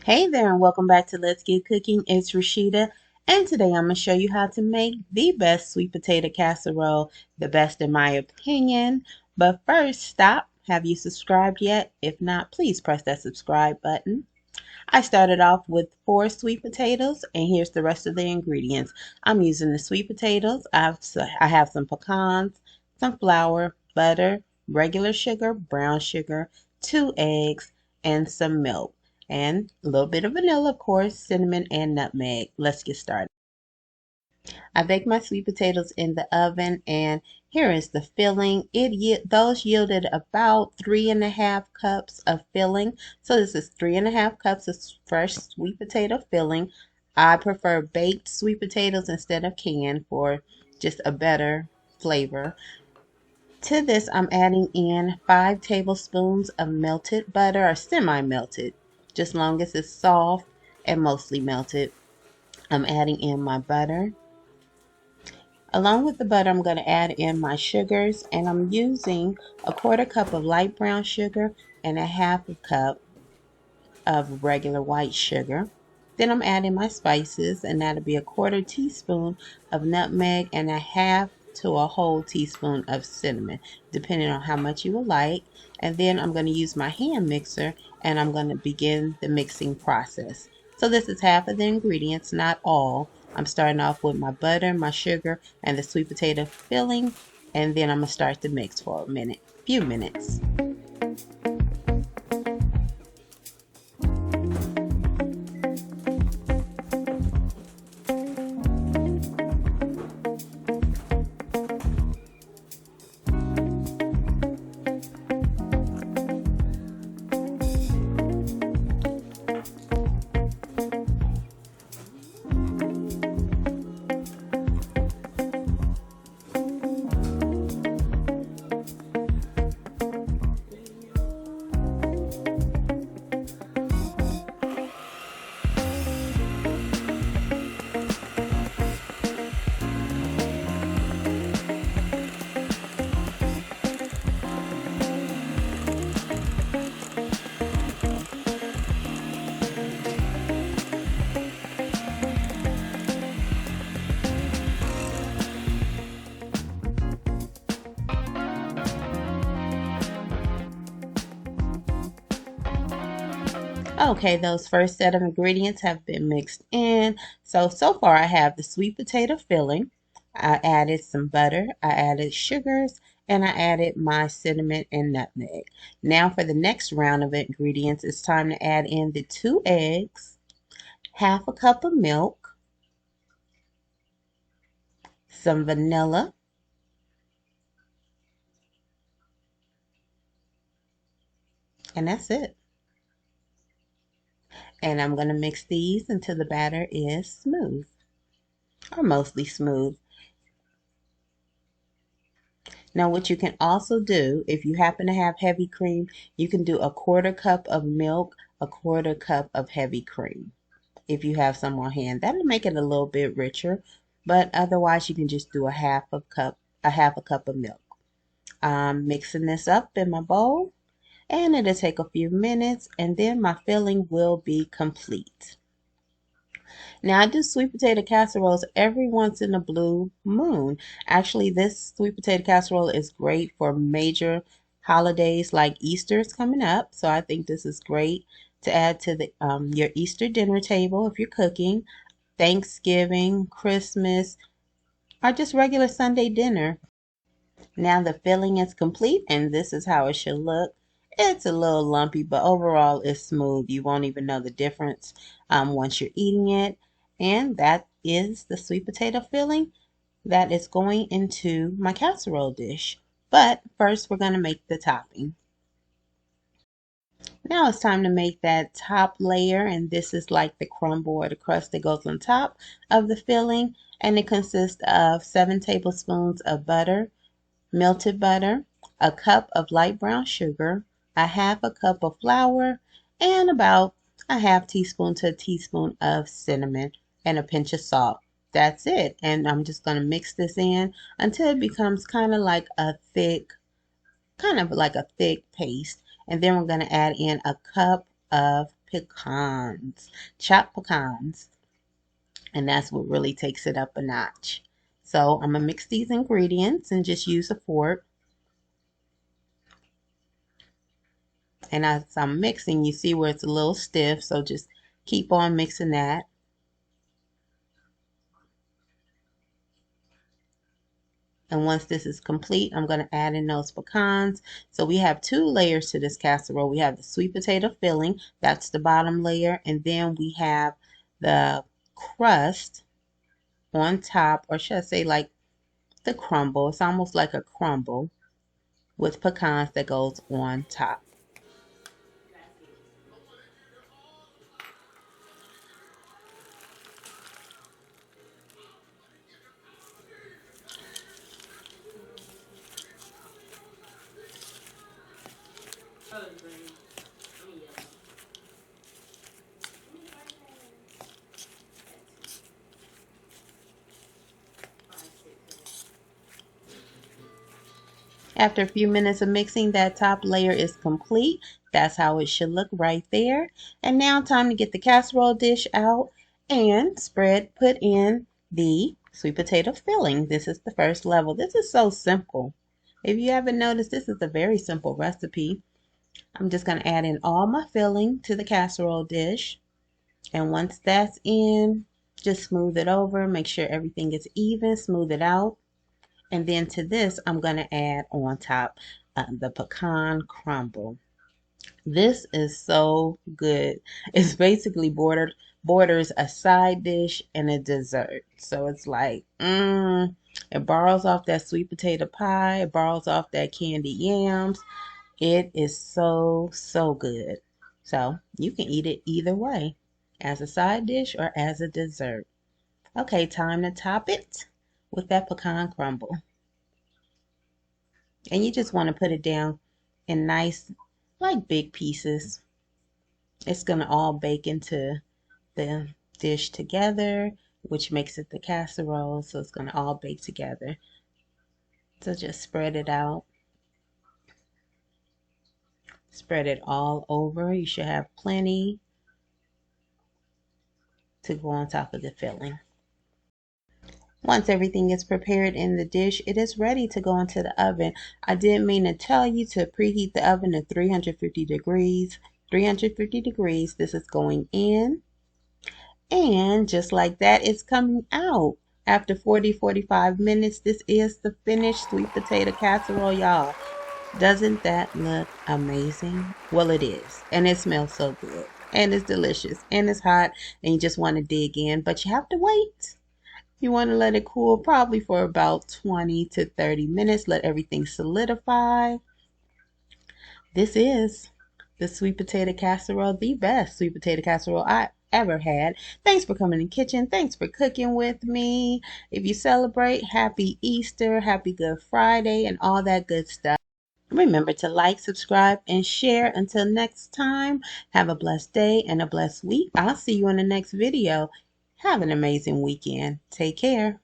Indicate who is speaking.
Speaker 1: Hey there and welcome back to Let's Get Cooking. It's Rashida and today I'm going to show you how to make the best sweet potato casserole, the best in my opinion. But first, stop. Have you subscribed yet? If not, please press that subscribe button. I started off with 4 sweet potatoes and here's the rest of the ingredients. I'm using the sweet potatoes. I have some pecans, some flour, butter, regular sugar, brown sugar, 2 eggs, and some milk. And a little bit of vanilla, of course, cinnamon, and nutmeg. Let's get started. I baked my sweet potatoes in the oven, and here is the filling. Those yielded about 3.5 cups of filling. So this is 3.5 cups of fresh sweet potato filling. I prefer baked sweet potatoes instead of canned for just a better flavor. To this, I'm adding in 5 tablespoons of melted butter, or semi-melted, just long as it's soft and mostly melted. I'm adding in my butter. Along with the butter, I'm going to add in my sugars, and I'm using a 1/4 cup of light brown sugar and a 1/2 cup of regular white sugar. Then I'm adding my spices, and that'll be a 1/4 teaspoon of nutmeg and a 1/2 to a whole teaspoon of cinnamon, depending on how much you would like. And then I'm going to use my hand mixer, and I'm going to begin the mixing process. So this is half of the ingredients, not all. I'm starting off with my butter, my sugar, and the sweet potato filling, and then I'm going to start the mix for a few minutes. Okay, those first set of ingredients have been mixed in. So far I have the sweet potato filling. I added some butter, I added sugars, and I added my cinnamon and nutmeg. Now for the next round of ingredients, it's time to add in the 2 eggs, 1/2 cup of milk, some vanilla, and that's it. And I'm going to mix these until the batter is smooth, or mostly smooth. Now what you can also do, if you happen to have heavy cream, you can do a 1/4 cup of milk, a 1/4 cup of heavy cream. If you have some on hand, that'll make it a little bit richer, but otherwise you can just do a 1/2 cup of milk. I'm mixing this up in my bowl, and it'll take a few minutes, and then my filling will be complete. Now I do sweet potato casseroles every once in a blue moon. Actually, this sweet potato casserole is great for major holidays like Easter is coming up. So I think this is great to add to your Easter dinner table if you're cooking, Thanksgiving, Christmas, or just regular Sunday dinner. Now the filling is complete and this is how it should look. It's a little lumpy, but overall it's smooth. You won't even know the difference once you're eating it. And that is the sweet potato filling that is going into my casserole dish. But first we're going to make the topping. Now it's time to make that top layer, and this is like the crumble or the crust that goes on top of the filling, and it consists of 7 tablespoons of butter, melted butter, a cup of light brown sugar, a 1/2 cup of flour, and about a 1/2 teaspoon to a teaspoon of cinnamon and a pinch of salt. That's it. And I'm just going to mix this in until it becomes kind of like a thick paste. And then we're going to add in a cup of pecans, chopped pecans. And that's what really takes it up a notch. So I'm going to mix these ingredients and just use a fork. And as I'm mixing, you see where it's a little stiff, so just keep on mixing that. And once this is complete, I'm going to add in those pecans. So we have two layers to this casserole. We have the sweet potato filling, that's the bottom layer, and then we have the crust on top, or should I say like the crumble. It's almost like a crumble with pecans that goes on top. After a few minutes of mixing, that top layer is complete. That's how it should look right there. And now time to get the casserole dish out and put in the sweet potato filling. This is the first level. This is so simple. If you haven't noticed, this is a very simple recipe. I'm just going to add in all my filling to the casserole dish. And once that's in, just smooth it over. Make sure everything is even. Smooth it out. And then to this, I'm going to add on top the pecan crumble. This is so good. It's basically borders a side dish and a dessert. So it's like, it borrows off that sweet potato pie. It borrows off that candied yams. It is so, so good. So you can eat it either way, as a side dish or as a dessert. Okay, time to top it with that pecan crumble. And you just want to put it down in nice, like big pieces. It's going to all bake into the dish together, which makes it the casserole. So it's going to all bake together. So just spread it out. Spread it all over. You should have plenty to go on top of the filling. Once everything is prepared in the dish, it is ready to go into the oven. I didn't mean to tell you to preheat the oven to 350 degrees. 350 degrees, this is going in. And just like that, it's coming out. After 45 minutes, this is the finished sweet potato casserole, y'all. Doesn't that look amazing? Well, it is. And it smells so good. And it's delicious. And it's hot. And you just want to dig in. But you have to wait. You want to let it cool probably for about 20 to 30 minutes. Let everything solidify. This is the sweet potato casserole, the best sweet potato casserole I ever had. Thanks for coming in the kitchen. Thanks for cooking with me. If you celebrate, happy Easter, happy Good Friday, and all that good stuff. Remember to like, subscribe, and share. Until next time, have a blessed day and a blessed week. I'll see you in the next video. Have an amazing weekend. Take care.